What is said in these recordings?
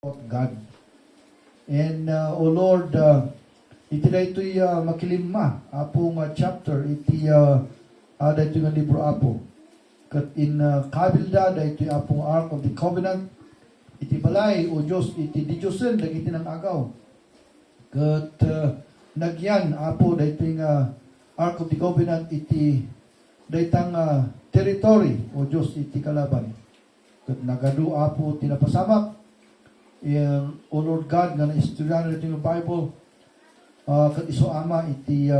about God. And, O Lord, iti da ito'y makilimma, apong chapter, iti da ito'y nga libro apo. Kat in kabilda, da ito'y apong Ark of the Covenant, iti balay, o Diyos, iti di Diyosen, dagiti ng agaw. Kat nagyan, apo, da ito'y nga Ark of the Covenant, iti da itang territory, o Diyos, iti kalaban. Kat nagadu, apo, tinapasamak, o Lord God, nga na-istorya na ito yung Bible, kat iso ama, iti,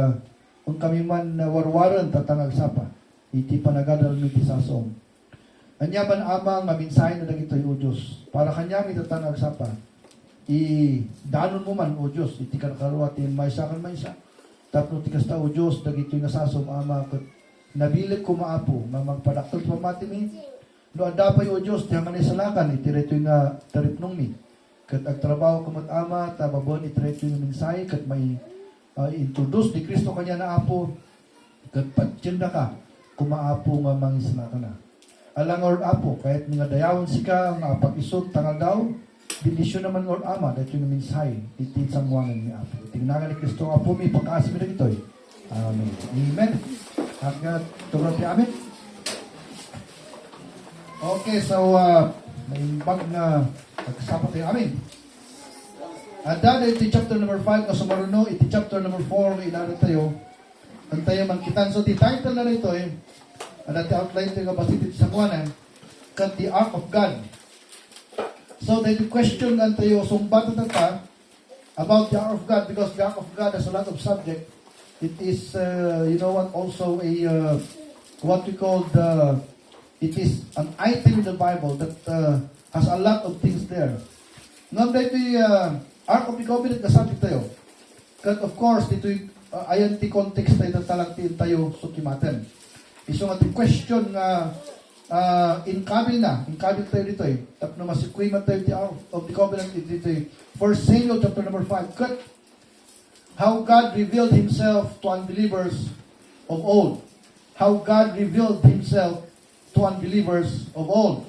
kung kami man warwaran, tatangag sapa, iti panagadal mi ti sasom. Anyaman ama, nga minsahin na nagito o Diyos, para kanya mi tatangag sapa, danon mo man, o Diyos, iti karkarwa, ti maysa kan maysa, tapno ti kasta, o Diyos, nagito yung nasasom, ama, kat nabilig ko maapo, nga magpadaktal pamati mi, no adapay, o Diyos, ti hangan isalakan, iti reto yung taripnong mi, kat agtrabaho kumat ama, tababon itreto yung minsay, kat may introduce ni Kristo kanya na apo, kat patsyenda ka, kumaapo nga mangisla ka na. Alang Lord apo, kahit nga dayawan sika, nga pag-isot, tangal daw, binisyon naman Lord ama, dahil yung minsay, itin sa muwangan ni apo. Tingnan ni Kristo apo, may pagkaasmi na ito. Amen. Amen. Hanggang tumabi amin. Okay, so, may bag na pagsapat tayo. Amen. At dahil iti chapter number 5 na sumaruno, iti chapter number 4 na ilaran tayo. Ang tayo mangkitan. So, the title na ito at iti outline tayo nga basit iti sakwanan, kat the Ark of God. So, the question nga tayo, sumbat na ta about the Ark of God, because the Ark of God has a lot of subject. It is, you know what, also a, what we call it is an item in the Bible that has a lot of things there. Ngam dito Ark of the Covenant na sabi tayo. Kat of course, dito ayan ti context tayo talagtiin tayo sukimaten. Iso nga ti question nga in kabil tayo dito tapno masikwi man tayo ti Ark of the Covenant dito 1 Samuel chapter number 5. Kat how God revealed Himself to unbelievers of old. How God revealed Himself to unbelievers of old.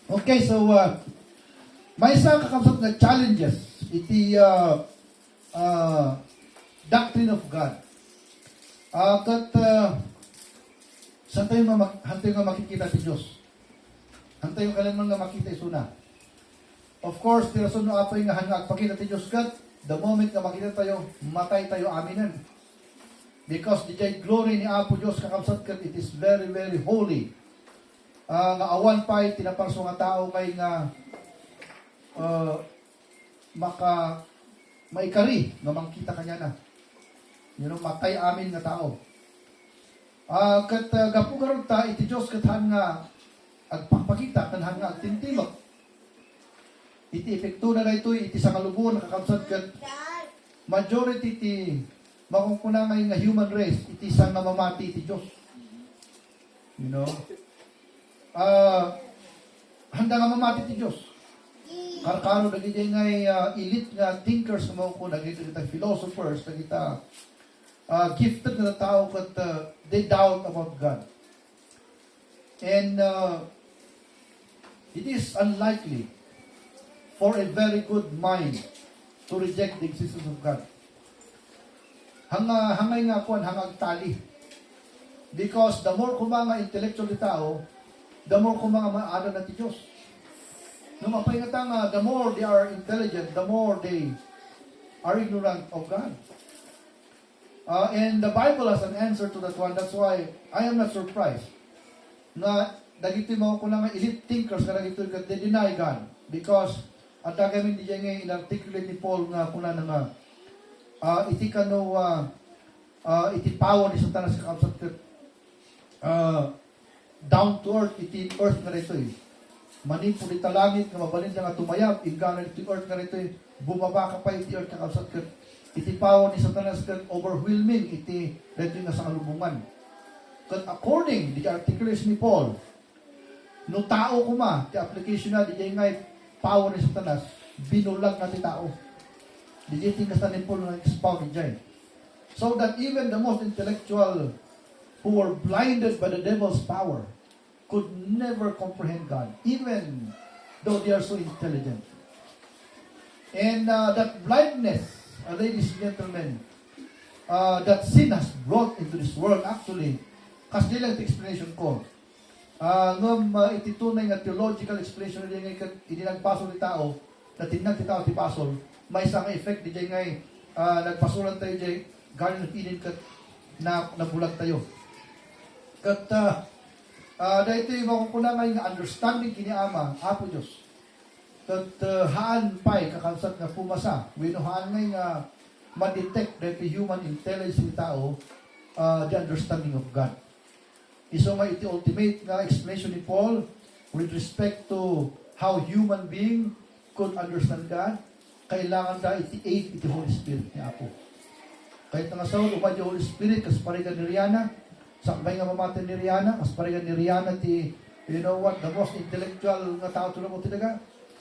Okay, so may isang kakabsat na challenges iti doctrine of God. Kat saan tayo nga makikita ti Diyos? Han tayo kailanman nga makita isuna. Of course, ti rason no apoy nga hangag pakita ti Diyos kat the moment nga makita tayo, matay tayo aminan. Because the glory ni Apo Diyos kakabsat kat it is very, very holy. Nga awan pa'y tinaparso nga tao kay nga maikari nga mangkita kanya na. You know, matay amin nga tao. Kat gapugarod ta, iti Diyos kathan nga agpakpakita, kanhan nga agtintimok. Iti epekto na ito, iti sa kalubuan, nakakabsat kat majority iti makungkuna nga human race, iti sa nga mamati iti Diyos. You know? Handa nga mamati ti Diyos. Karkano nagigay nga elite nga thinkers mo ko, nagigay philosophers, nagigay gifted na tao kat they doubt about God. And it is unlikely for a very good mind to reject the existence of God. Hangay nga kuan, hangag tali. Because the more kumanga intellectual ni tao, the more kumanga maada na ti Diyos. Nung mapahingatan nga, the more they are intelligent, the more they are ignorant of God. And the Bible has an answer to that one. That's why I am not surprised na dagito mo ko lang elite thinkers ka dagito ka they deny God. Because at tagamin di nga inarticulate ni Paul nga kuna nga iti kano iti power ni Satanas ka kapsat down to earth, iti earth na rito manipulita langit nga mabalin nga tumayab, ingganan iti earth na rito bumaba ka pa iti earth ka kapsat iti power ni Satanas kat overwhelming iti rito nga sa kalubungan. Kat according the articulation ni Paul, no tao kuma, the application na di nga power ni Satanas, binulag na ti tao. Di iti kasta ni Paul na expound di so that even the most intellectual who were blinded by the devil's power could never comprehend God, even though they are so intelligent. And that blindness, ladies and gentlemen, that sin has brought into this world, actually, kasi lang ito explanation ko. Ititunay nga theological explanation nila nga ininagpasol ni tao, na tinag ti tao ti pasol, may isang effect di nga nagpasulan tayo di Garden of Eden kat na nabulag tayo. Kat dahil ito yung makukunangay nga understanding kini Ama, Apo Diyos. Kat haan pa'y kakansat nga pumasa, winuhaan ngay nga ma-detect dahil human intelligence ni tao, the understanding of God. Iso nga iti ultimate nga explanation ni Paul with respect to how human being could understand God, kailangan da iti aid iti Holy Spirit ni Apo. Kahit nga sa umad yung Holy Spirit, kas parigan ni Rihanna, sakbay nga mamatin ni Rihanna, kas parigan ni Rihanna ti, you know what, the most intellectual nga tao tulad mo tinaga,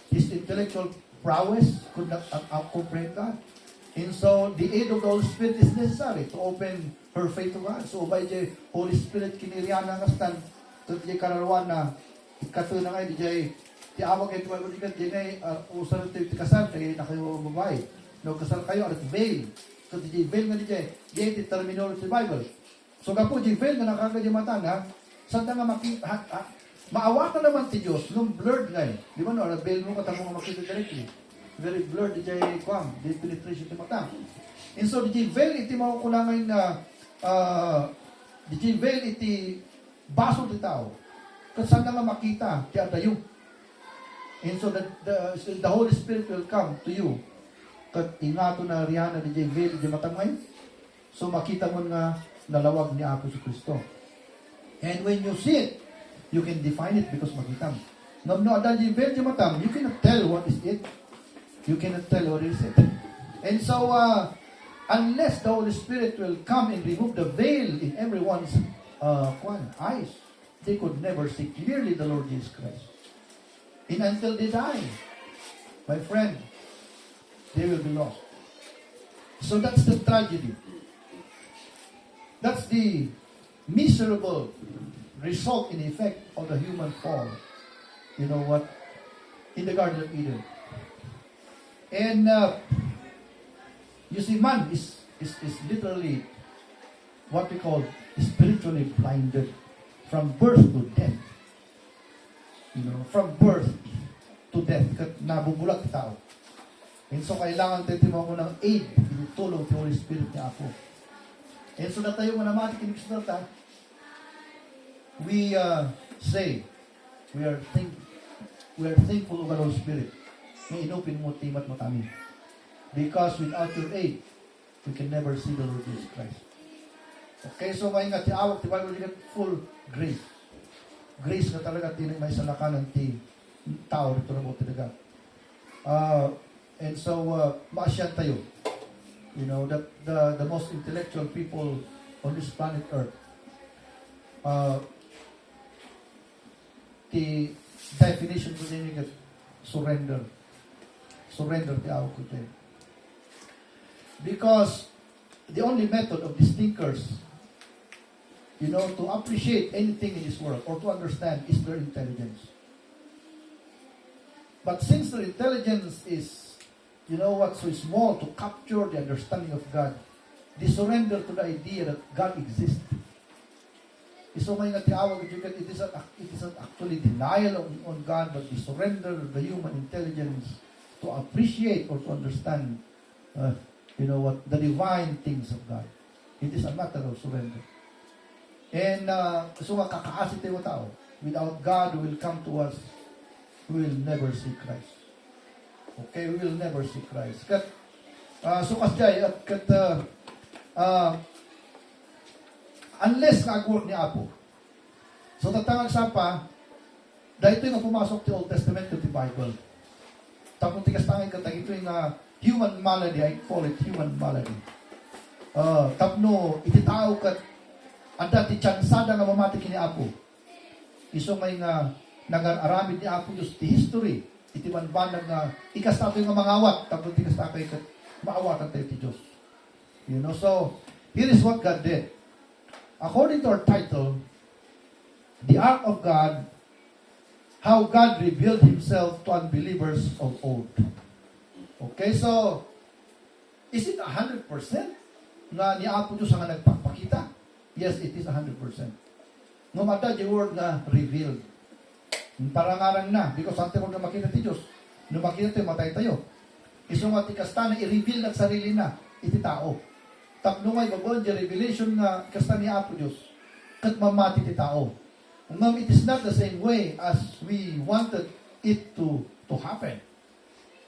his intellectual prowess could not comprehend God. And so, the aid of the Holy Spirit is necessary to open her faith to God. So, by the Holy Spirit, kiniriana nga stand, to di kararwan na, ikato na nga, di ti awag kayo, tuwag ulikat, di nga, usan ito yung kasal, kaya na kayo babae. No, kasal kayo, at veil. So, di veil nga di iti terminology Bible. So, kapo, di veil nga nakagad yung mata nga, saan nga makita, maawatan naman ti Diyos, nung blurred nga di ba no, veil mo katang mga makita directly. Very blurred di jay kwam, di penetration ti mata. And so di veil iti makukulangan na di veil iti baso ti tao. Kasi saan nga makita ti adayo. And so the Holy Spirit will come to you. Kat ingato na Rihanna di jay veil di mata ngayon. So makita mo nga nalawag ni Apo si Kristo. And when you see it, you can define it because makita mo. No, adal di veil di mata, you cannot tell what is it. You cannot tell what is it. And so, unless the Holy Spirit will come and remove the veil in everyone's eyes, they could never see clearly the Lord Jesus Christ. And until they die, my friend, they will be lost. So that's the tragedy. That's the miserable result in effect of the human fall. You know what? In the Garden of Eden. And you see, man is literally what we call spiritually blinded from birth to death. You know, from birth to death. Nabubulag tao. And so, kailangan tayo mo ng aid, tulong ng Holy Spirit ni Apo. And so, na tayo manamati kiniksunata, we say, we are thankful of our Holy Spirit. May inupin mo timat mo kami. Because without your aid, we can never see the Lord Jesus Christ. Okay, so may nga tiawag, ti Bible din full grace. Grace na talaga tinay may salakanan ti tao dito na mo talaga. And so, maasyan tayo. You know, that the most intellectual people on this planet Earth, the definition ko din yung surrender. Surrender ti awag ko tayo. Because the only method of these thinkers, you know, to appreciate anything in this world or to understand is their intelligence. But since their intelligence is, you know what, so small to capture the understanding of God, they surrender to the idea that God exists. So may natiawag it is not actually denial on God, but they surrender the human intelligence to appreciate or to understand, you know what, the divine things of God. It is a matter of surrender. And so kakaasit tayo tao. Without God who will come to us, we will never see Christ. Okay, we will never see Christ. So kasjay, at unless nag-work ni Apo. So tatangag sa pa, dahil ito yung pumasok sa Old Testament to the Bible. Tapos tigas tangay ka, ito yung human malady, I call it human malady. Tapno, ititao ka, ang dati tiyansada nga mamati kini Apo. Iso may nga, nag-aramid ni Apo Diyos, the history, iti banbanag nga, ikas tato yung mangawat, tapos tigas tayo ka, maawatan tayo ti Diyos. You know, so, here is what God did. According to our title, The Ark of God, how God revealed Himself to unbelievers of old. Okay, so, is it 100% nga ni Apo Diyos nga nagpapakita? Yes, it is 100%. Ngumata the word nga revealed. Parangaran na, because ante mo na makita ti Diyos, nung makita tayo, matay tayo. Iso nga ti kasta na i-reveal ng sarili na, iti tao. Tapno nga ibabon, the revelation nga kasta ni Apo Diyos, kat mamati ti tao. Ngam, it is not the same way as we wanted it to happen.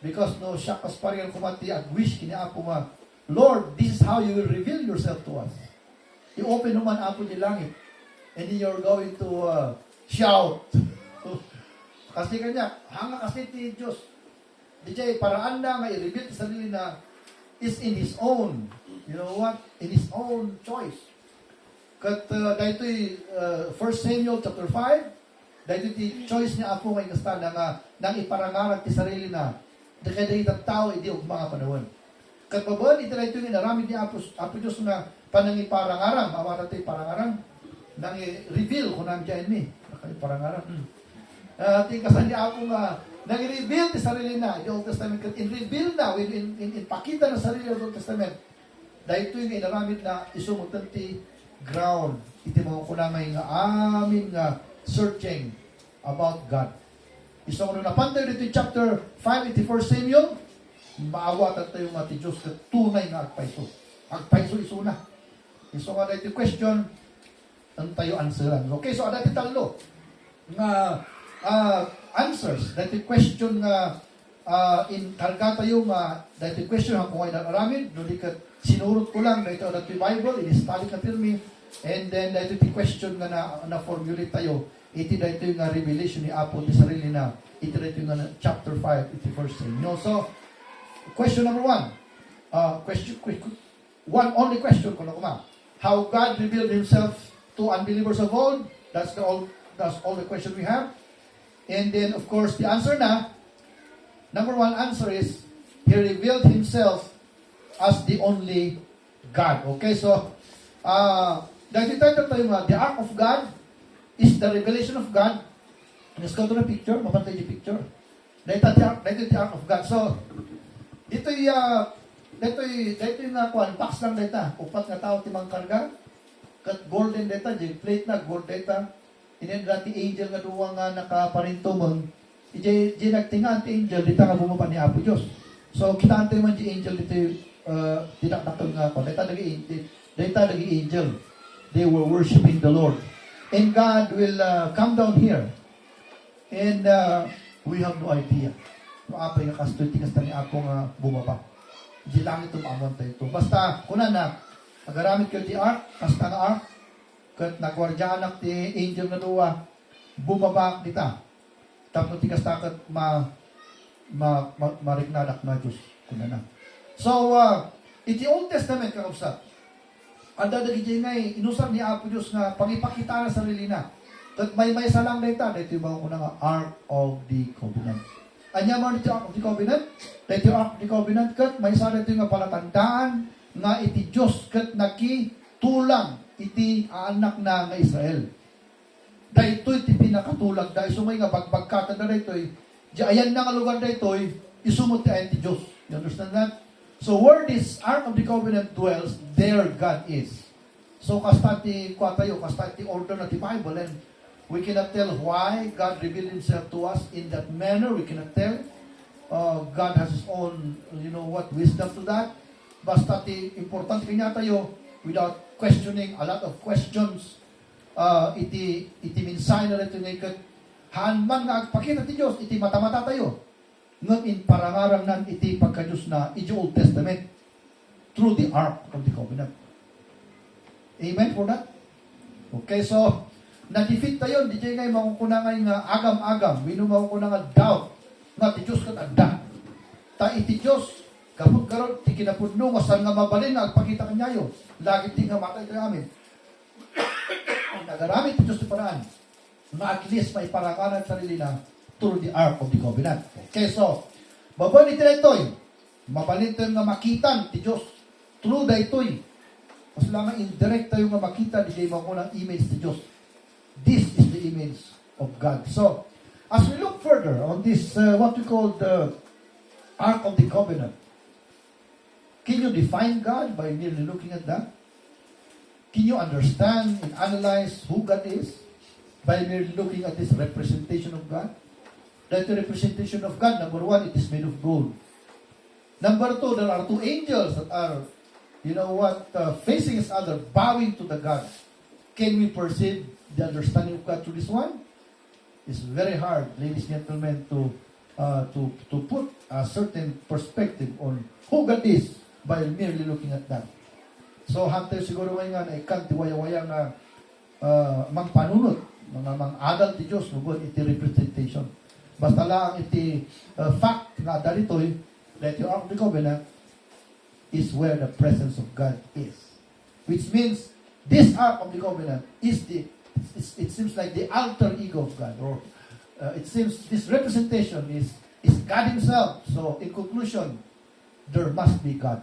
Because no, siya kasparian kumati at wish kini Apo nga, Lord, this is how you will reveal yourself to us. I-open naman Apo ni langit. And then you're going to shout. Kasi kanya, hanga kasi ti Diyos. Di jay, paraan na nga i-reveal sa sarili na is in His own. You know what? In His own choice. Kat dahito 1 Samuel chapter 5, dahito ti choice niya Apo ngay kasta na nga nang iparangarag ti sarili na dahito ang tao hindi og mga panahon. Kat babon iti dahito nga naramid ni Apo Diyos na panangiparangarang, awata ti parangarang, nang i-reveal kung nang dyan mi. Parangarang. Ti kasan ni Apo nga nag-reveal ti sarili na the Old Testament. Kat in-reveal na, in pakita na sarili ng Old Testament. Dahito yung inaramid na isumutan ti ground. Iti mga kunamay nga amin nga searching about God. Iso ko nung napantay dito yung chapter 5, iti 1 Samuel, maawatan tayo nga ti Diyos na tunay nga agpaiso. Agpaiso iso na. Iso nga dito question, ang tayo answeran. Okay, so ada ti talo nga answers. Dito question nga in karga tayo nga dito question kung ay nararamid, no di ka sinurot ko lang dito dito Bible, in-study ka pirmi, and then dito ti question nga na-formulate tayo, iti dito yung revelation ni Apo di sarili na, iti dito yung chapter 5, iti first thing. No, so, question number 1, only question ko na kuma. How God revealed Himself to unbelievers of old, that's all the question we have. And then, of course, the answer na, number 1 answer is, He revealed Himself as the only God. Okay, so, dahil tayo nga, the Ark of God is the revelation of God. Let's go to the picture. Mapantay yung picture. Dahil the Ark of God. So, dito yung box lang dito. Upat nga tao timang karga. Kat golden dito, yung plate na, gold dito. Inen dati angel nga duwa nga nakaparinto mong, di nagtinga ang angel, dito nga bumapa ni Apo Diyos. So, kita ante man di angel dito, tidak nakang nga ko. Dito nagi angel. They were worshiping the Lord. And God will come down here. And we have no idea. Apa yung kastuti kasta ni Apo nga bumaba. Di lang ito maamon tayo ito. Basta, kuna na, agaramit kayo di ark, kasta nga ark, kat nagwardyanak ti angel na duwa, bumaba kita. Tapos ti kasta kat mariknadak na Diyos. Kuna na. So, iti Old Testament kakabsat, anda dagi ngay inusar ni Apo Diyos nga pangipakita na sarili na. Kat may salang data, dito yung mga nga Ark of the Covenant. Anya mo dito Ark of the Covenant? Dito yung Ark of the Covenant, kat may sa dito nga palatandaan nga iti Diyos kat nakitulang iti anak na nga Israel. Dahito iti pinakatulag, dahil sumay nga bagbagkatan na dito, ayan na nga lugar dito, isumot ti ayan ti Diyos. You understand that? So where this Ark of the Covenant dwells, there God is. So kastati kwatayo, kastati order na ti Bible, and we cannot tell why God revealed Himself to us in that manner. We cannot tell. God has His own, wisdom to that. Basta ti important kanya tayo, without questioning, a lot of questions, iti minsay na ito ngayon, hanman nga agpakita ti Diyos, iti mata-mata tayo. Ngam in parangarang nan iti pagka-Diyos na iti Old Testament through the Ark of the Covenant. Amen for that? Okay, so, na-defeat tayo, di kayo ngayon makukunangay nga agam-agam, winumaw ko na nga doubt, nga ti Diyos kat adda. Ta iti Diyos, kapag ti kinapudno, wasan nga mabalin nga agpakita kanyayo. Lagi ti nga matay tayo amin. Nagaramit ti Diyos ti paraan, na at least may parangaran sarili na through the Ark of the Covenant. Okay, so, babalik nila ito'y, mabalin tayo nga makitan ti Diyos through da ito'y. Mas lang indirect tayo nga makita, di kayo mga ng image ti Diyos. This is the image of God. So, as we look further on this, what we call the Ark of the Covenant. Can you define God by merely looking at that? Can you understand and analyze who God is by merely looking at this representation of God? That the representation of God, number one, it is made of gold. Number two, there are two angels that are, facing each other, bowing to the God. Can we perceive the understanding of God through this one? It's very hard, ladies and gentlemen, to put a certain perspective on who God is by merely looking at that. So, hantay siguro ngayon na ikan tiwaya-waya nga mangpanunot, mga adal ti Diyos, mugod iti representation. Basta lang iti fact nga daritoy, that your Ark of the Covenant is where the presence of God is. Which means, this Ark of the Covenant is it seems like the alter ego of God, or it seems this representation is God Himself. So, in conclusion, there must be God.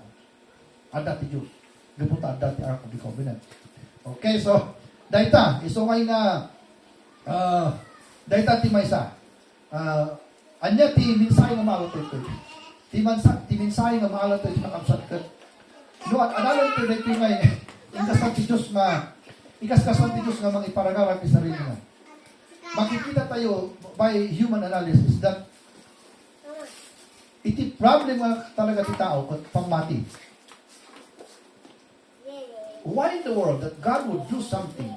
Adat ti Diyos. Giputa adat ti Ark of the Covenant. Okay, so, dayta, isungay na, dayta ti maysa. Anya ti minsay nga maalat ito. Ti minsay nga maalat ito nakapsat ka. No, at adalan ito dayto ngay, ikasat ti Diyos ti Diyos nga mga iparagaran ti sarili nga. Makikita tayo by human analysis that iti problem nga talaga ti tao kat pangmati. Why in the world that God would do something,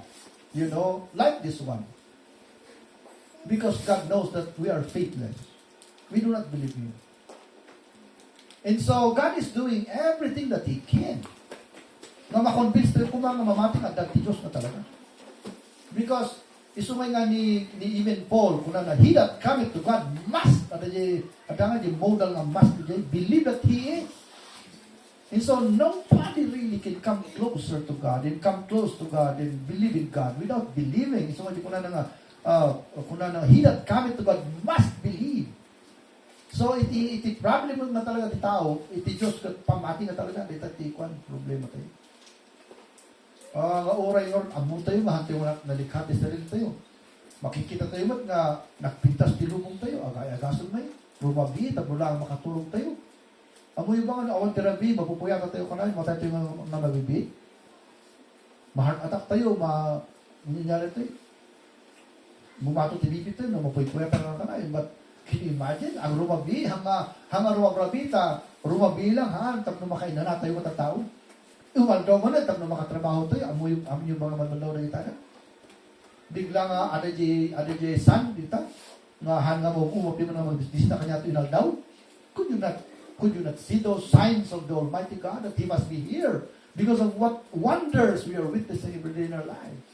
like this one? Because God knows that we are faithless. We do not believe Him. And so, God is doing everything that He can na makonvince tayo kung mga mamating at dati Diyos na talaga. Because, isumay nga ni even Paul, kung na he that cometh to God must, at nga di modal nga must, believe that He is. And so, nobody really can come closer to God and come close to God and believe in God without believing. So, kung na he that cometh to God must believe. So, iti problem na talaga ti tao, iti Diyos pamati na talaga, iti problema tayo. Nga oray or amo tayo, mahantay mo nalikati sa rin tayo. Makikita tayo mat nga nagpintas ti lubong tayo, agay-agasan may, rumabi, tabula ang makatulog tayo. Amo yung mga awan tirabi, mapupuyata tayo kanay, matay tayo nga nabibi. Ma-heart attack tayo, nangyari tayo. Bumato ti bibit tayo, mapupuyata nga kanay. But can you imagine, ang rumabi, hanga rumabi rumabi lang, tapno makainan na tayo matatao. Iwan daw man na makatrabaho tayo, amo yung mga manulaw na ita na. Bigla nga, ada di san, dita, nga hanga mo, umapi mo na mag-business na kanya ito inaldaw. Could you not see those signs of the Almighty God that He must be here because of what wonders we are witnessing every day in our lives?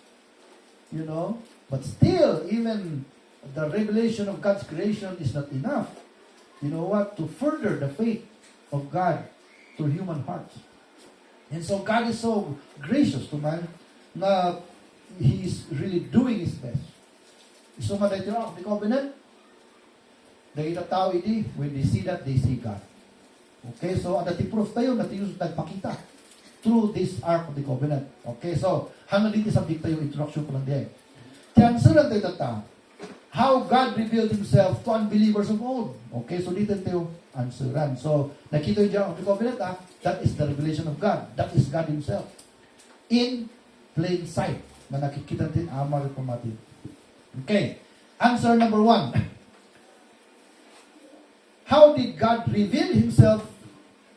But still, even the revelation of God's creation is not enough. You know what? To further the faith of God to human hearts. And so God is so gracious to man na He is really doing His best. So nga dahil Ark of the Covenant, dahil na tao iti, when they see that, they see God. Okay, so ang proof tayo na tinus nagpakita through this Ark of the Covenant. Okay, so hanggang dito subject tayo, introduction ko lang diyan. Tiyansuran tayo tata, how God revealed Himself to unbelievers of old. Okay, so dito tayo answeran. So, nakita yung Ark of the Covenant, that is the revelation of God. That is God Himself. In plain sight, na nakikita natin amal at pamati. Okay, answer number 1. How did God reveal Himself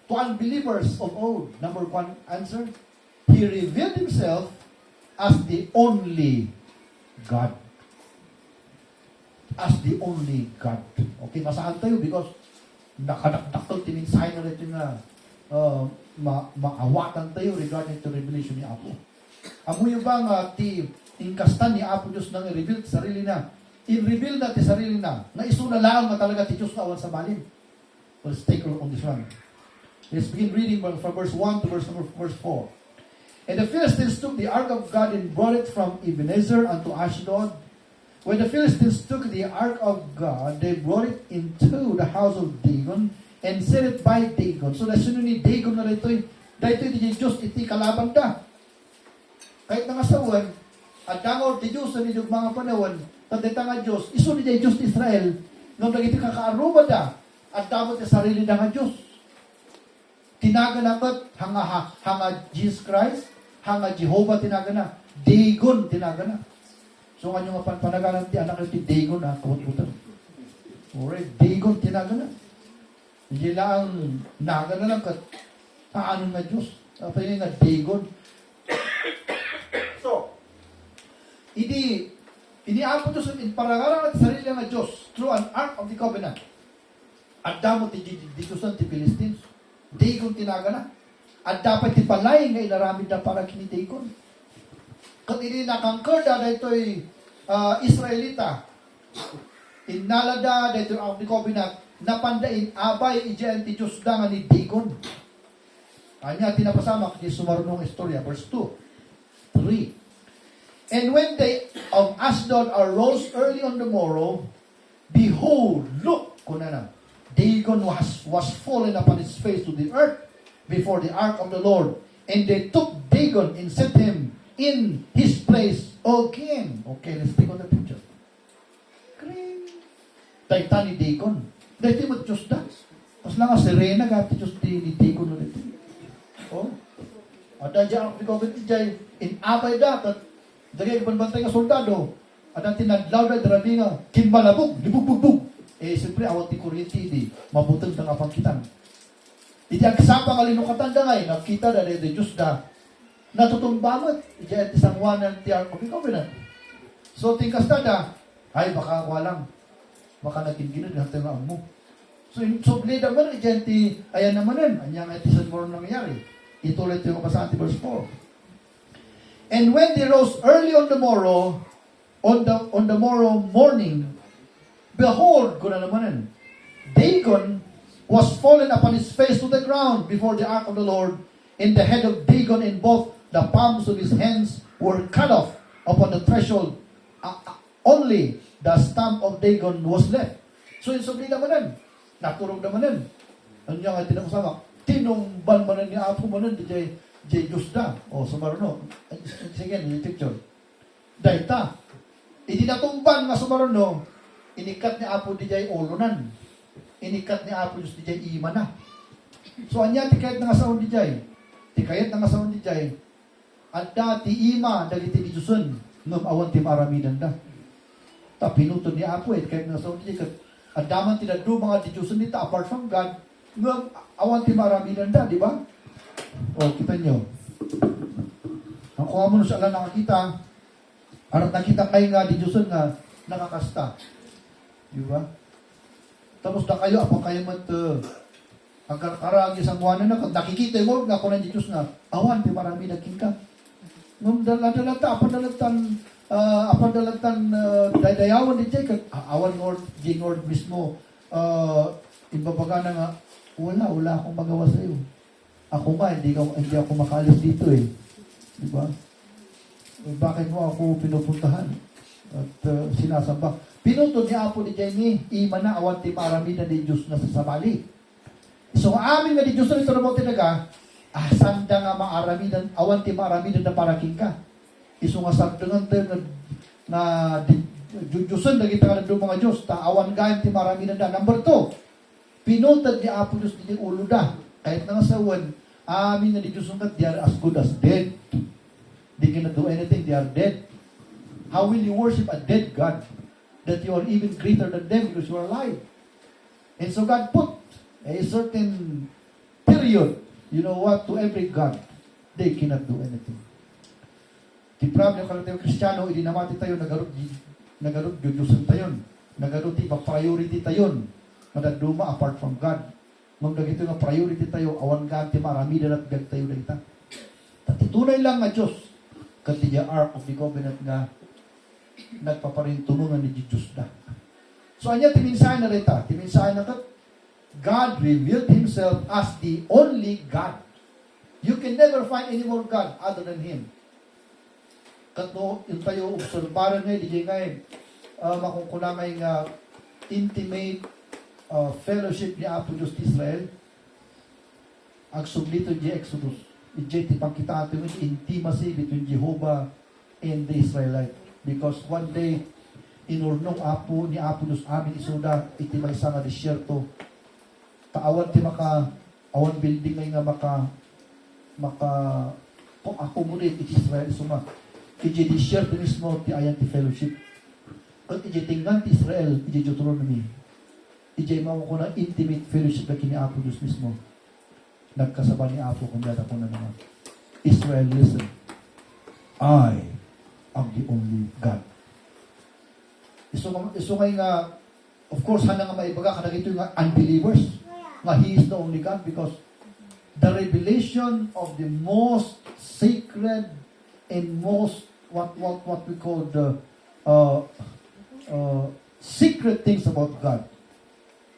to unbelievers of old? Number 1 answer, He revealed Himself as the only God. As the only God. Okay, masahan tayo because nakadakdaktol tininsahin na rin nga maawatan tayo regarding to revelation ni Apo. Amo yung ba nga ingkastan ni Apo Diyos nang i-reveal sarili na. I-reveal na ti sarili na. Na isuna lang na talaga ti Diyos na awan sa balin. Let's take a look on this one. Let's begin reading from verse 1 to verse 4. And the Philistines took the ark of God and brought it from Ebenezer unto Ashdod. When the Philistines took the ark of God, they brought it into the house of Dagon and set it by Dagon. So, nasunod ni Dagon na dito'y di Diyos iti kalaban da. Kahit nangasawan, at dangaw di Diyos sa nidog mga panahon, tanda nga Diyos, iso ni Diyos ni Israel, nung nagiti kakaaruma da, at dapat sa sarili na nga Diyos. Tinaganakot, hanga Jesus Christ, hanga Jehovah tinagana, Dagon tinagana. So nga yung panagalan ti anak ti Dagon kawat-kutan. Alright, Dagon tinagana. Hindi lang nagana lang kat paano nga Diyos. Apa yung nga Dagon. So, ini apo Diyos in parangaran at sarili nga Diyos through an ark of the covenant. At damot ti Diyosan ti Philistines. Dagon tinagana. At dapat ipalay nga inaramid na para kini Dagon. Kung ini nakangker da dito'y Israelita, inalada dito'y ang covenant, napandain, abay, idiyan ti Diyos da nga ni Dagon. Kanya tinapasama kini sumarunong istorya, verse 2, 3. And when they of Ashdod arose early on the morrow, behold, look, kunana, Dagon was fallen upon his face to the earth before the ark of the Lord. And they took Dagon and set him in his place again. Okay, let's take on the picture. Daita ni Dagon. Daita mo Diyos da. Tapos lang ang sirena gati Diyos ni Dagon ulit. Oh. Ada dyan ang pagkabit ni Jay. Inabay da. Dagay panbantay nga soldado. Ada tinadlaw da drabi nga. Kinmalabog. Libug-bug-bug. Siyempre, awat ni kuryente di, mabutang ng apangkitan. Iti ang kasapa nga linukatan da ngay, nakita da di Diyos da, natutumbangot, iti ang isang wanan ti Ark of the Covenant. So, tingkas da, ay, baka walang, baka nagkinginod, hati nga mo. So, subli da man, iti ti, ayan namanan, anya nga iti san moron nangyayari. Ituloy ito yung kapasaan, verse 4. And when they rose early on the morrow, on the morrow morning, behold, kuna namanan, Dagon was fallen upon his face to the ground before the ark of the Lord, and the head of Dagon and both the palms of his hands were cut off upon the threshold. Only the stump of Dagon was left. So, yung subli namanan, naturog namanan. Ano nga tinakasama? Tinumban manan ni Apo manan, di jay Diyos da. O, sumaruno. Sige, yung picture. Daita. Hindi natumban nga sumaruno, inikat ni Apo di jay olonan. Inikat ni Apo Diyos di jay imana. So, anya, tikayat na nga saon di jay. Tikayat na nga saon di jay. At dati ima, dagiti di Diyosun, ngam awan ti maramidan da. Ta, pinutod ni Apo, tikayat na nga saon di jay. At daman tinadro mga di Diyosun nita, apart from God, ngam awan ti maramidan da, di ba? O, kita nyo. Ang kuha mo sa ala nakakita, arat nakita kayo nga di Diyosun nga, nakakasta. Di ba? Tapos na kayo, apang kayo ang karang isang buwan na, nakikita mo, nga ko na di Diyos na, awan, di marami nagking ka. Nung daladalata, apan dalagtan, dayawan di Jay, awan Lord mismo, ibabaga na nga, wala akong magawa sa iyo. Ako nga, hindi ako makalis dito eh. Di ba? Bakit mo ako pinupuntahan? At sinasamba. Pinutod ni Apo ni Jenny, ima na awan ti marami na di Diyos na sasabali. So, amin nga di Diyos na ito na mo tinaga, sanda nga maaramidan, awan ti maaramidan na paraking ka. Iso nga sabdangan tayo na Diyosan na kita ka na mga Diyos, awan gayon ti maramidan na. Number 2, pinutod ni Apo Diyos ni ulo da. Kahit na nga sa awan, amin nga di Diyos na they are as good as dead. They cannot do anything, they are dead. How will you worship a dead God? That you are even greater than them because you are alive. And so God put a certain period, you know what, to every God. They cannot do anything. Ti problem ka tayo Kristiyano, idinamati tayo, nagarot Diyosan tayo. Nagarot ti priority tayo. Madaduma apart from God. Nung dagito nga priority tayo, awan God ti maramidan at gag tayo na ita. Tatitunay lang nga Diyos. Katiya ark of the covenant nga nagpaparintulungan ni Diyos na. So, anya, timinsahan na rin ta. Timinsahan na kat, God revealed Himself as the only God. You can never find any more God other than Him. Kato, yung tayo, obserbaran ngayon, di ngayon, makukulamay nga intimate fellowship ni Apo Diyos Israel, ang sublito di Exodus. Iti pangkita natin yung intimacy between Jehovah and the Israelite. Because one day, inurnong Apo ni Apo Diyos amin isuda, iti may nga disyerto, Taawan ti awan building ngay nga maka accommodate iti Israel suma. Iti di share ti mismo ti ayan ti fellowship. At iti tinggan ti Israel, iti Deuteronomy. Iti mao ko na intimate fellowship na kini Apo Diyos mismo. Nagkasaba ni Apo kung data po na naman. Israel, listen. I am the only God. Iso ngay nga, of course, hana nga maibaga, kada ito yung unbelievers, nga He is the only God because the revelation of the most sacred and most, what we call the secret things about God,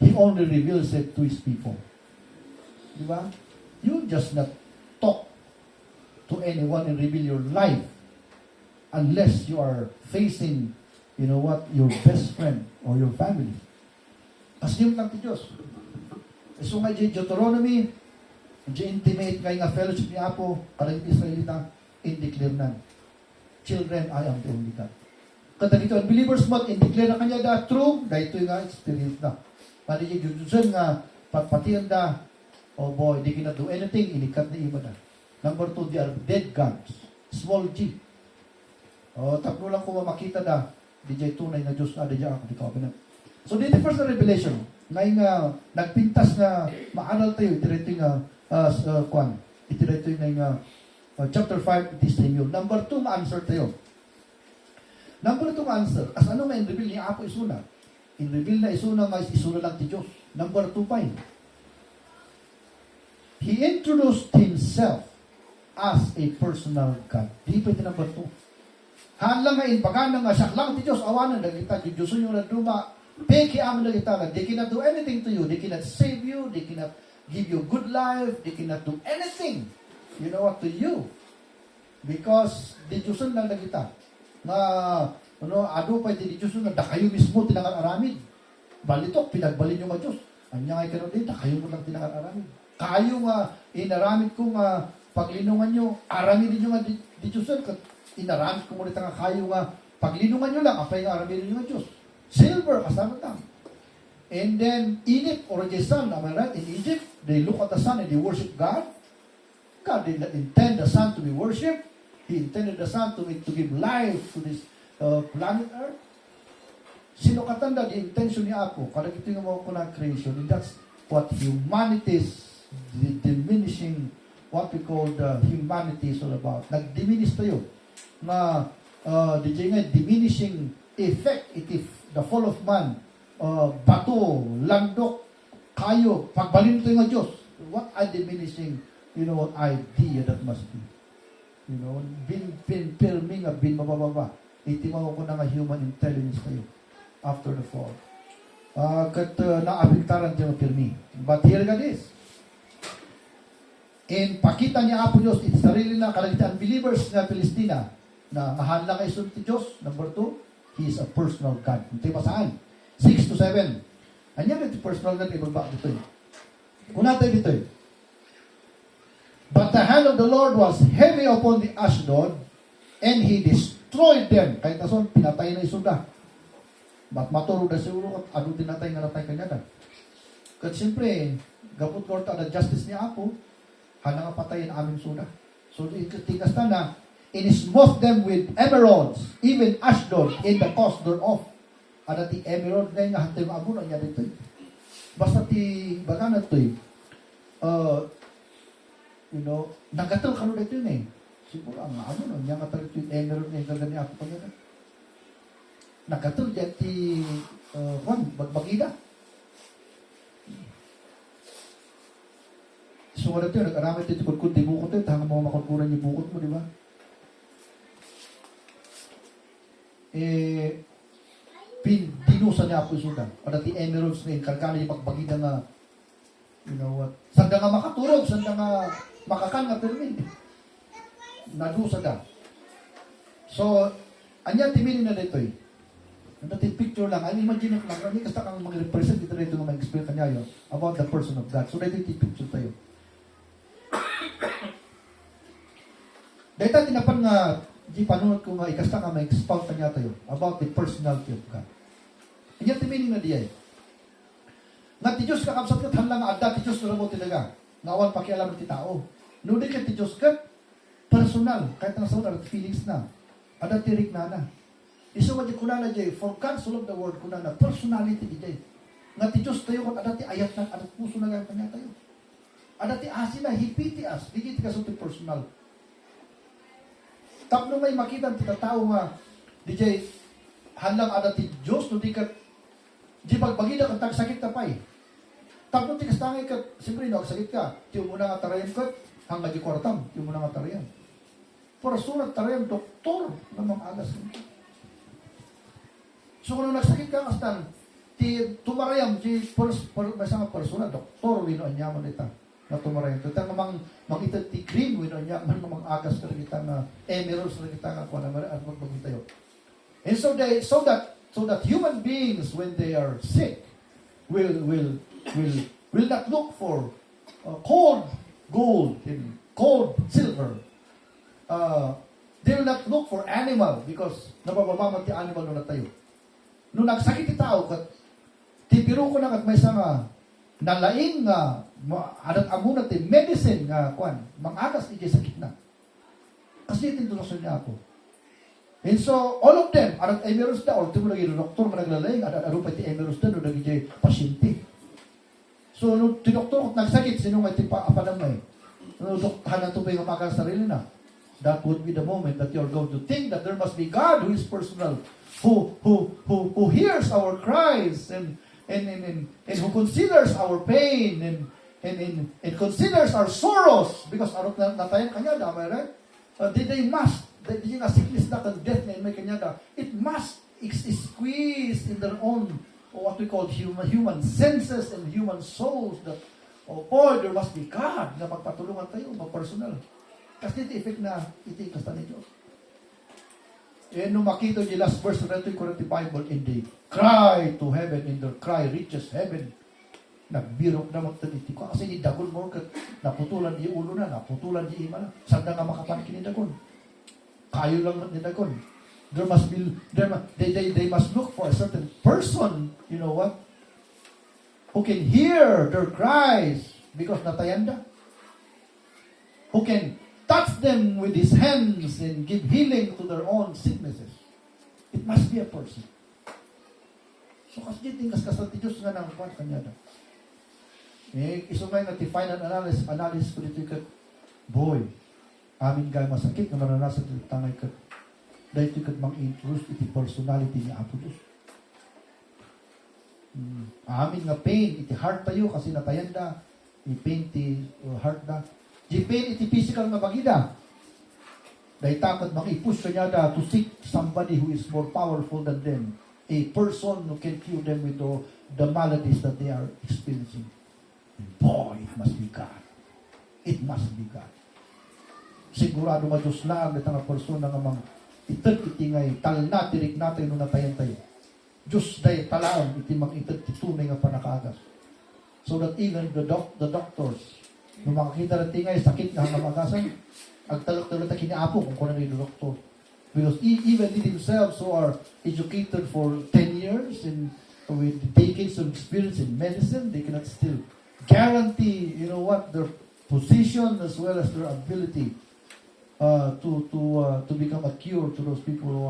He only reveals it to His people. Diba? You just not talk to anyone and reveal your life unless you are facing, your best friend or your family. Assume lang ti Diyos. So nga Deuteronomy, intimate nga fellowship ni Apo, karang Israelita, in-declare na, children, I am the only God. Kada dito, unbelievers mo, in-declare na kanya da, true, da ito nga experience na. Pati yung nga, patpatiyan da, oh boy, they cannot do anything, inikat na iba na. Number 2, they are dead gods. Small G. Tapno lang kung makita da, di jay tunay na Diyos na, di jay ako, di covenant. So, dito first na revelation, ngayon nga, nagpintas na maaral tayo, itireto yung itireto yung chapter 5, it is sa inyo. Number 2, ma-answer tayo. Number 2, ma-answer. As ano nga, in-reveal ni Apo isuna. In-reveal na isuna nga, isuna lang ti Diyos. Number 2 pa yun. He introduced Himself as a personal God. Di pa ito number 2. Hanlang nga, inbaga nga, siya lang ti Diyos, awanan, nagkita, Diyosun yung naduma, peki amin nagkita, they cannot do anything to you, they cannot save you, they cannot give you good life, they cannot do anything, to you. Because, Diyosun lang nagkita. Nga, ado pa iti Diyosun nga, da kayo mismo tinangan-aramid. Balitok, pinagbalin nyo nga Diyos. Anya nga ikaw din, da kayo mo lang tinangan-aramid. Kayo nga, inaramid ko nga, paglinungan nyo, aramidin nyo nga Diyosun, inaramid ko muna nga kayo nga, paglinungan nyo lang, apay nga aramidin nyo nga Diyos. Silver, kasama lang. And then, Egypt or the sun, am I right? In Egypt, they look at the sun and they worship God. God did not intend the sun to be worshipped. He intended the sun to give life to this planet Earth. Sino katanda, the intention ni Apo, kada ito yung mga kunang creation, and that's what humanity's diminishing, what we call the humanity is all about. Nag-diminish tayo na diminishing effect, the fall of man, bato, landok, kayo, pagbalin ito yung Diyos. What a diminishing, idea that must be. Filming, mabababa. Itimaw ko na nga human intelligence kayo after the fall. Naapiktaran tayo pirmi. But here God is. And pakita niya Apo Diyos, iti sarili na kalagitan believers na Palestina, na mahal lang kayo sa Diyos. Number 2, He is a personal God. Ito ba saan? 6 to 7. Anyan ito personal God, ibaba dito. Kuna tayo dito. But the hand of the Lord was heavy upon the Ashdod, and He destroyed them. Kahit nason, pinatay na isuda. But maturo na siguro, at ano tinatay nga natay kanya na. Kasi siyempre, gabot ko na justice niya Apo, hana nga patayin amin suda. So, itigas na, and smote them with emeralds, even Ashdod, in the coast thereof. Ada ti emerald na nga hantay maabunan niya dito. Basta ti bagana to nagatal ka dito yun eh. Siguro ang maabunan niya nga talit yung emerald na yung gagani ako pa nila. Nagatal dyan ti bagbagida. So wala tayo, nag-aramay dito kudkod di bukot ito, hanggang mga makulkuran yung bukot mo, di ba? Dinusa niya Apo Isuda. O dati emeralds na karkana yung pagbagida nga, sanda nga makaturog, sanda nga makakan nga permit. Nadusa ka. So, anya timinin na dito eh. Dati picture lang, I imagine ko lang, kasi kang mag-represent dito na ito nga mag-explain kanya yun about the person of God. So, dito picture tayo. Dito tinapan nga, di panunod ko nga, ikasta nga may expound kanya tayo about the personality of God. Anya timinin na diya eh. Nga ti Diyos kakabsat kat hanlang adda ti Diyos na mo tinaga. Ngawan pakialam ti tao. Nudi ka ti Diyos kat personal. Kahit ang saon, adat feelings na. Adat tirik na na. Iso nga di kunana jay, for God so loved the world kunana, personality di jay. Nga ti Diyos tayo kat adat ti ayat na, adat puso na nga kanya tayo. Adat ti asin na, hipiti as. Di ti kasunti personal. Tapno may makita ti tao nga, di jay, hanlang adat ti Diyos, no di kat, di pagbagida kang tagsakit na pa eh. Tapno ti kastangay kat, siyempre no, sakit ka, ti umuna nga tarayan kat, hanggang di kwartam, ti umuna nga tarayan. Para sulat tarayan, doktor, na mamagas ka. So kung nagsakit ka, kastan, ti tumarayam, ti masang persona, doktor, wino anyaman ita, na tumarayam. Ito nga mang ti cream, wino anyaman, mang agas ka rin kita nga, emeralds rin kita nga, kung naman, at magbagin tayo. And so that human beings, when they are sick, will not look for cold gold and cold silver. They will not look for animal because nababamamat ti animal no na tayo. Nung nagsakit ti tao kat tipiro ko na kat may nga nalaing nga adat amuna ti medicine nga kwan mangagas ti sakit na. Kasi tinutulungan niya ako. And so, all of them, arat emerus da, or timo lagi doktor nga naglalayang, arat arupa ti emerus da, no nagijay pasyente. So, no, ti doktor kung nagsakit, sino nga ti apanamay? No, hanan to pa yung makakang sarili na. That would be the moment that you're going to think that there must be God who is personal, who hears our cries and who considers our pain and considers our sorrows because arot na tayo kanya damay right? They must yung sickness na kan death na may kanya da, it must squeeze in their own what we call human senses and human souls that oh boy, there must be God na magpatulungan tayo, mag-personal. Kasi ito effect na iti kasta ni Diyos. And nung makita yung last verse na ito yung Bible, and they cry to heaven, and their cry reaches heaven. Nagbirok na magtaniti ko. Kasi ni Dagon mo, naputulan di ulo na, naputulan di ima na. Saan na nga makapanikin ni Dagon? Kayo lang ni Dagon. They must look for a certain person, you know what, who can hear their cries because natayanda. Who can touch them with his hands and give healing to their own sicknesses. It must be a person. So kasi tingkas kasanti Diyos nga nang kwan kanya na. Isumay na ti final analysis ko dito kat, boy, amin gay masakit na maranasan dito tangay kat, dahil ito kat mang-introduce iti personality ni Apo Diyos. Amin nga pain, iti heart tayo kasi natayan da, i-pain ti heart da. Di pain iti physical nga bagida. Dahil takot mag-ipush kanya da to seek somebody who is more powerful than them. A person who can cure them with the maladies that they are experiencing. And boy, it must be God. It must be God. Sigurado Diyos lang na nga persona nga mga itag itingay, tal na, tirik natin nung natayan tayo. Diyos day talaan, iti mag-itag titunay nga panakagas. So that even the doctors, nung makakita ng tingay, sakit nga hanggang magasan, agtalok-talok na kiniapo kung kunan yung doktor. Because even they themselves who are educated for 10 years and with decades of experience in medicine, they cannot still guarantee, you know what, their position as well as their ability to become a cure to those people who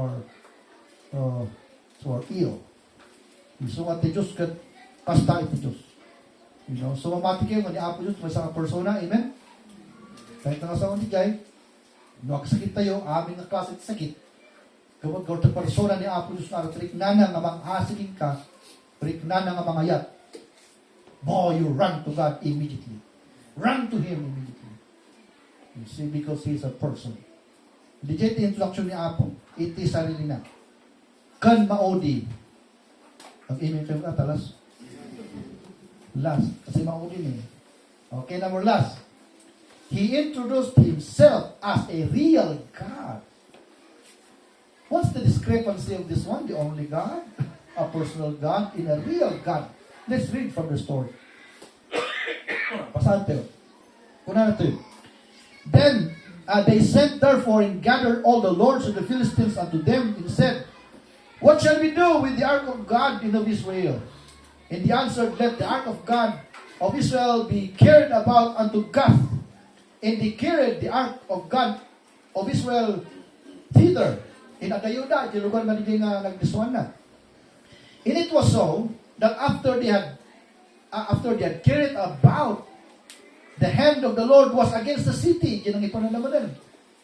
are ill. So at the Diyos kasta iti Diyos. You know, so mamati kayo nga ni Apo Diyos may isang persona, amen? Kahit nga sa unigay, sakit tayo, aming nga klase sakit. Gawag sa persona ni Apo Diyos na riknana nga mang-asigin ka, riknana nga mangayat. Boy, you run to God immediately. Run to Him immediately. You see, because He is a person. Legit introduction ni Apo, iti sarili na. Kan maodi. Ang amen kayo ka, talas. Last. Kasi maudi ni. Okay, number last. He introduced Himself as a real God. What's the discrepancy of this one? The only God? A personal God in a real God. Let's read from the story. Pasahan tayo. Kuna na tayo. Then they sent therefore and gathered all the lords of the Philistines unto them and said, what shall we do with the ark of God in of Israel? And he answered, let the ark of God of Israel be carried about unto Gath. And they carried the ark of God of Israel thither. In Adayuda, yung lugar na nga nagdisuan na. And it was so, that after they had carried about, the hand of the Lord was against the city. Yan ang ipanalamanan.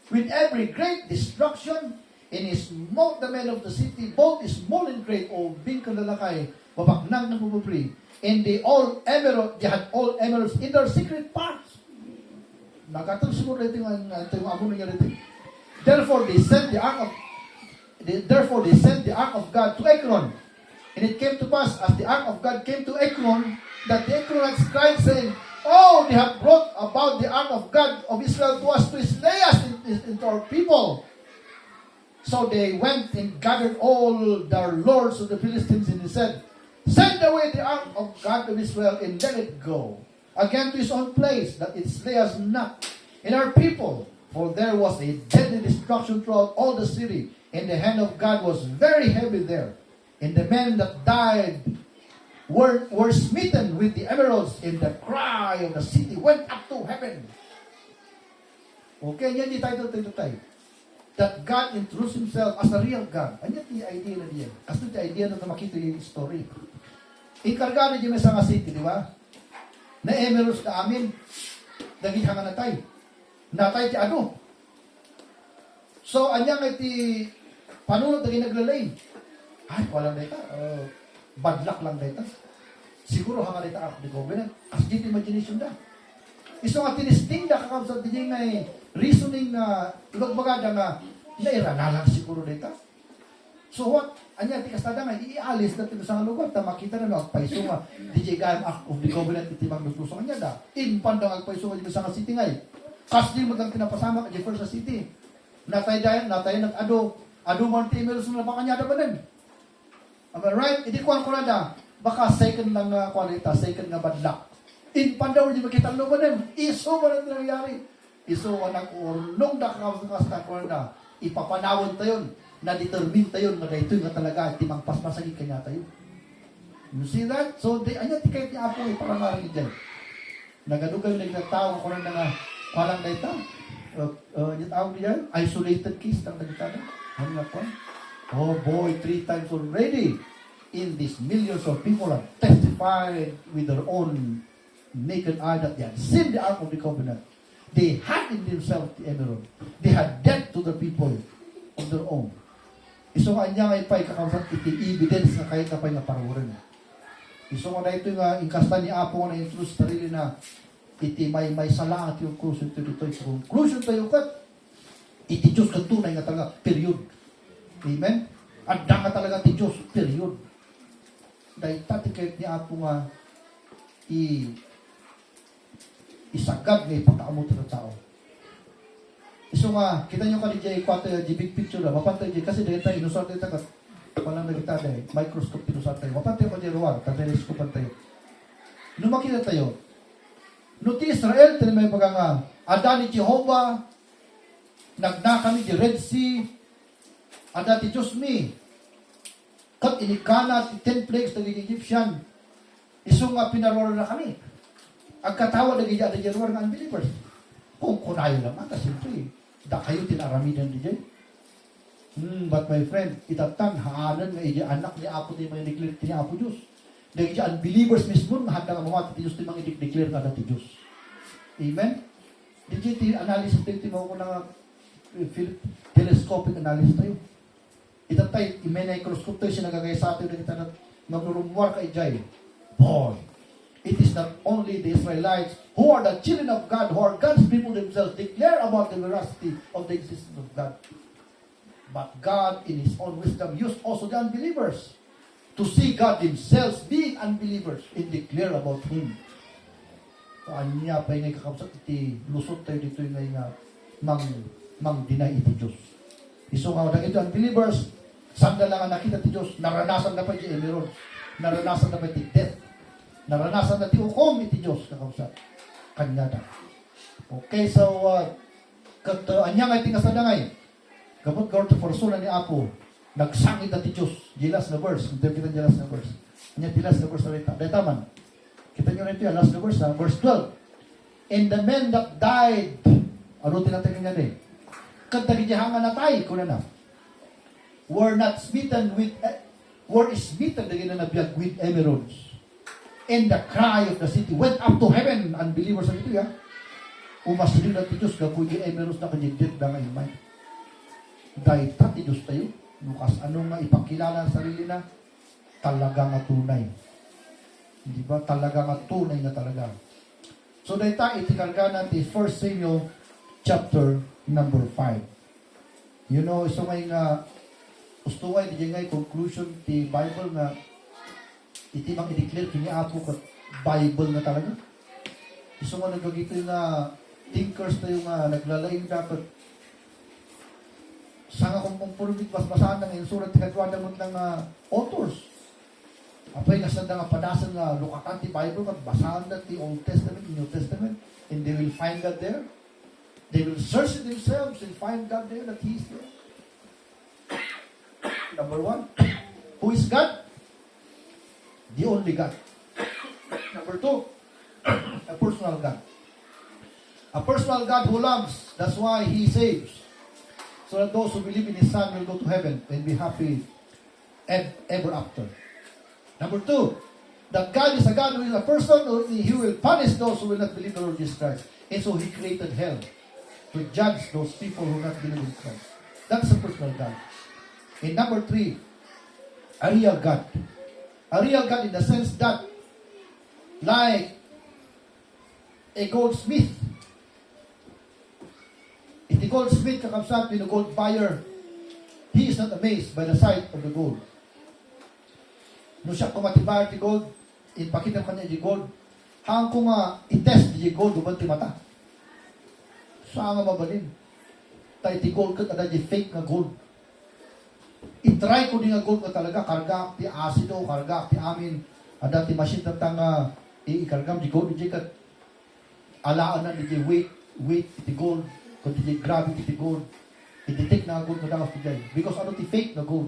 With every great destruction, and he smote the men of the city, both small and great, o bingkang lalakay, babaknang ng pupupri. And they had all emeralds in their secret parts. Nakatang siguro ito yung amo nangyari ito. Therefore they sent the ark of God to Ekron. And it came to pass, as the ark of God came to Ekron, that the Ekronites cried, saying, oh, they have brought about the ark of God of Israel to us to slay us into our people. So they went and gathered all their lords of the Philistines, and he said, send away the ark of God of Israel, and let it go again to his own place, that it slay us not in our people. For there was a deadly destruction throughout all the city, and the hand of God was very heavy there. And the men that died were smitten with the emeralds, and the cry of the city went up to heaven. Okay, yan yung title tayo. That God introduced himself as a real God. Ano yung idea na diyan? Kasi yung idea na makita yung story. Ikarga na yung sa city, di ba? Na emeralds na amin, nagihanga na tayo. Natay ti ano? So, anyang iti panunod na ginaglalay. Ay, walang data. Bad luck lang data. Siguro hanga data ako di government. As dito imagination da. Iso nga tinisting da kakabsat di nga reasoning na ibagbaga nga nairana lang siguro data. So what? Anya ti kastada nga iaalis na tino sa lugar ta makita na agpaiso nga DJ Gayam Act of the Government iti magdusluso anya da. Impandang agpaiso nga sa city ngay. Kas di mo lang pinapasama ka Jefferson City. Natay nag-ado man ti emails na bakanya da banen. Am I right? Hindi ko na da. Baka second lang qualita, second nga bad luck. Pandaw di makita lo banen. Iso ba na nangyari? Iso anang urlong da kakasta ko na ipapanawon tayo na determine tayo nga daytoy nga talaga timang paspasagi kanya tayo. You see that? So anya ti kay ti apo para maring diyan. Nagadugan nagtataw ko na nga walang data. Yung tawag diyan, isolated case lang nagtataw. Ano po? Oh boy, 3 times already in these millions of people have testified with their own naked eye that they had seen the Ark of the Covenant. They had in themselves the emerald. They had dead to the people of their own. Iso nga niya nga ipay kakawsat iti evidence nga kahit kapay nga parurin. Iso nga na ito nga inkasta ni Apo nga na-introduce sarili na iti may sala at yung conclusion to dito. Conclusion tayo kat iti Diyos ka tunay nga talaga, period. Amen? At nga talaga ti Diyos, period. Dahil tatikait ni Apo nga isagad nga ipakaamot ng tao. Iso nga, kita nyo ka ni Jay, big picture na, mapantay Jay, kasi dahil tayo, inusar tayo tagat, walang nagita dahil, microscope inusar tayo, mapantay pa Jay Ruwar, telescope tayo. Nung makita tayo, no ti Israel, tinamay baga nga, ada ni Jehovah, nagnakami di Red Sea, ada ti Diyos mi, kat inikana ti 10 plagues ng Egyptian, iso nga pinarora na kami. Agkatawa na gaya di Jeruar nga unbelievers. Kung kunayo naman, siyempre, da kayo tinaramidan di dyan. But my friend, itatan, haanan nga iya anak ni Apo di mga declare ti Apo Diyos. Dahil iya unbelievers mismo, nga handa nga mamati ti Diyos ti mga declare nga dati Diyos. Amen? Di dyan ti analysis tayo, ti mga nga telescopic analysis tayo. Itatay, i-microscope tayo, sinagagay sa atin, na kita na maglurumwar ka ijay. Boy, it is not only the Israelites who are the children of God, who are God's people themselves, declare about the veracity of the existence of God. But God, in His own wisdom, used also the unbelievers to see God themselves being unbelievers and declare about Him. Anya pa yung kakapsat, iti lusot tayo dito yung nga mang-deny iti Diyos. Iso nga, ito unbelievers, sanda lang ang nakita ti Diyos, naranasan na pa iti emerald, naranasan na pa iti death, naranasan na ti ukom iti Diyos, kakapsat. Kanya na. Okay, so, anya nga iti kasadangay, kapag gawin ti forsunan ni Apo, nagsangit na ti Diyos, jilas na verse, hindi kita jilas na verse. Nya tilas na verse na data man. Kita nyo rin ito, last na verse 12. And the men that died, ano tinatanong niya din? Kagtagihangan na tayo, kuna na. Were not smitten with, were smitten again na nabiyag with emeralds. And the cry of the city went up to heaven. Unbelievers ang ito, ya. Umasilin na ti Diyos, kakuy emeralds na kanyidit na ngayon, may. Dahil ti Diyos tayo, Lukas, anong nga ipakilala ang sarili na? Talaga nga tunay. Di ba? Talaga nga tunay na talaga. So, dahil tayo itikarga natin 1 Samuel chapter number 5. You know, iso ngay nga, gusto ngay, di ngay conclusion ti Bible nga, iti mang i-declare, kini apo ka Bible na talaga. Iso nga nagagito nga, thinkers tayo nga, naglalaing dapat, sanga kung pumpurbit, basbasahan na ngayon, surat tinagwada mo ng authors. Apay kasanda nga padasan nga lukakan ti Bible kat basahan na ti Old Testament, New Testament, and they will find God there. They will search themselves and find God there, that He is there. Number 1, who is God? The only God. Number 2, a personal God. A personal God who loves. That's why He saves. So that those who believe in His Son will go to heaven and be happy ever after. Number 2, that God is a God who is a person, He will punish those who will not believe the Lord Jesus Christ. And so He created hell to judge those people who not believe in Christ. That's a personal God. And number 3, a real God. A real God in the sense that, like a goldsmith, if the goldsmith comes up with a gold buyer, he is not amazed by the sight of the gold. No siya kumatibar ti gold, ipakita mo kanya di gold, hang ko nga itest di gold, uban ti mata. Saan nga mabalin? Tayo ti gold kat ada di fake nga gold. I-try ko di nga gold nga talaga, karga ti asido, karga ti amin, ada ti machine tatang i-kargam di gold, di kat alaan na di weight ti gold, kung di gravity ti gold, i-detect na gold nga damas ti jay. Because ano ti fake na gold.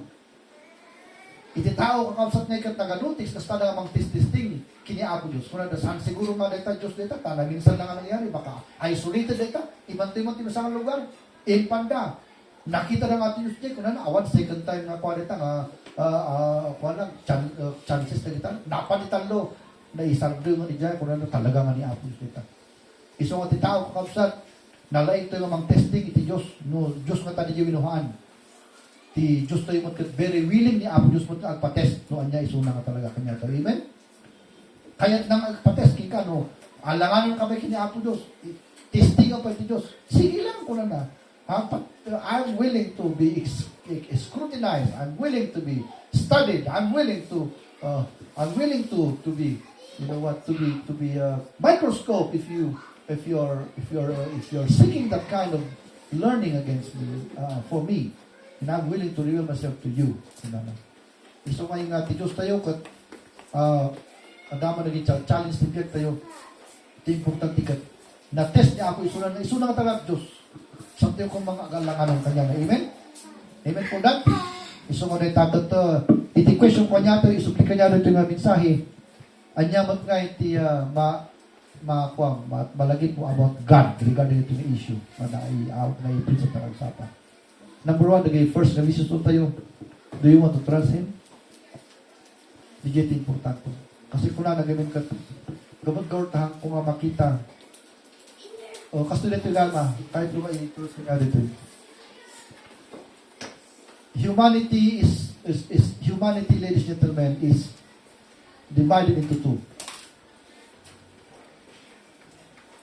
Iti tao kakabsat nga ikat nagalutis, kas tada nga mang testing, kini ako Diyos. Kung nadasan, siguro nga data Diyos data, tana minsan na nga nangyari, baka isolated data, imanti-manti na sa lugar, panda. Nakita na nga Diyos dyan, kung na awan, second time na kwa dita nga, chances na dita, napanitanlo, na isardo nga ni dyan, kung na talaga nga ni Apo Diyos dita. Iso nga ti tao kakabsat, nalaing ito nga mang testing, iti Diyos, no, Diyos nga tani dyan winuhaan. Ti Diyos tayo mo very willing ni Apo Diyos mo agpatest no anya isuna nga talaga kanya to. Amen? Kaya nang agpatest kika no alanganin ka ba kini Apo Diyos? Testing pa ti Diyos. Sige lang ko na. I'm willing to be scrutinized. I'm willing to be studied. I'm willing to be you know what to be microscope if you're seeking that kind of learning against me for me. And I'm willing to reveal myself to you. Iso nga yung Diyos tayo, kat adama naging challenge tibiyag tayo. Ito yung importante kat. Na-test niya ako, isuna nga talaga Diyos. Samtiyo kong mga agalangan ng kanya. Amen? Amen po that? Iso nga rin tatot, iti question ko niya ito, isuplika niya ito yung mensahe. Anya mat nga iti malagit mo about God regarding ito yung issue na i-present na kagsapa. Number 1, nagay first revision tayo. Do you want to trust Him? Di ito importante. Kasi kung na nagamin ka, gabag-gawar tahang kung makita. O, kasto dito gama, kahit lupa i-trust ka dito. Humanity humanity, ladies and gentlemen, is divided into two.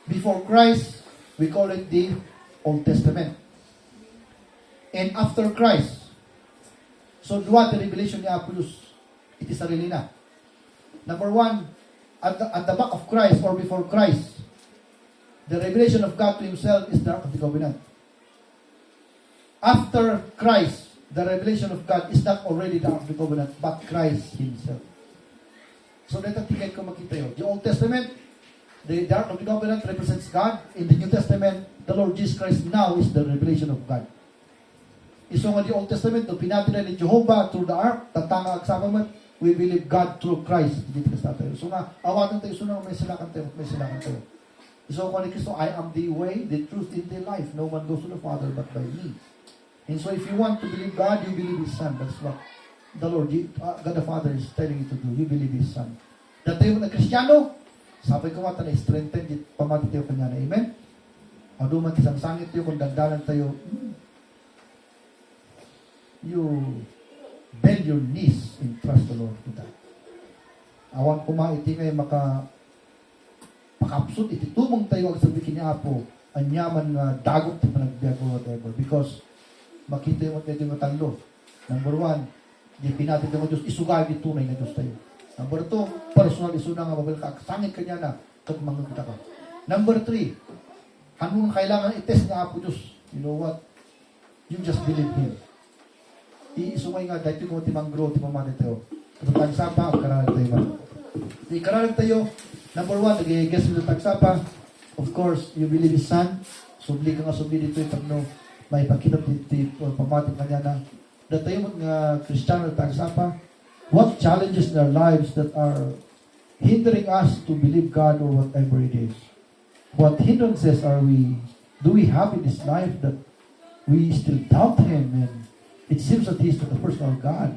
Before Christ, we call it the Old Testament. And after Christ, so duwa the revelation ni Apollos, it is sarili na. Number 1, at the back of Christ or before Christ, the revelation of God to Himself is the Ark of the Covenant. After Christ, the revelation of God is not already the Ark of the Covenant, but Christ Himself. So dito tingin ko makita yun. The Old Testament, the Ark of the Covenant represents God. In the New Testament, the Lord Jesus Christ now is the revelation of God. Iso nga di Old Testament, no, pinatila ni Jehovah through the ark, tatanga agsama man, we believe God through Christ. Dito ka tayo. So nga, awatan tayo, so na may silakan tayo, may silakan tayo. So kung ni Kristo, I am the way, the truth, and the life. No one goes to the Father but by me. And so if you want to believe God, you believe His Son. That's what the Lord, God the Father is telling you to do. You believe His Son. Dati yung na Kristiyano, sabi ko mata na strengthen, pamati tayo kanya na. Amen? Aduman kisang sangit tayo, kung dagdalan tayo, you bend your knees and trust the Lord to that. Awan kuma iti ngay pakapsut iti tumong tayo ang sabi kini Apo ang yaman nga dagot ti panagbiag or whatever because makita mo tayo yung talo. Number 1, di pinatid mo Diyos isugay di tunay na Diyos tayo. Number 2, personal isuna nga mabalik ka sangit kanya na kag mangungita ka. Number 3, anong kailangan i-test nga Apo Diyos? You know what? You just believe Him. Iisumay nga dahil kung timang-grow, timamani tayo. Katutang sapa, karalag tayo man. Karalag tayo, number 1, nag-i-guess mo ng sapa. Of course, you believe His Son. Subli ka nga, subli dito yung tagno. May pagkinap dito, pamating kanya na. Dahil tayo mga Kristiyano ng sapa. What challenges in our lives that are hindering us to believe God or whatever it is? What hindrances do we have in this life that we still doubt Him and it seems that He is not the personal God.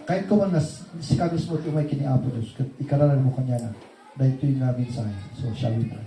Kahit ko man sikagos mo ito may kiniapo Diyos, ikaralan mo kanya na, dahil ito yung mensahe. So, shall we pray?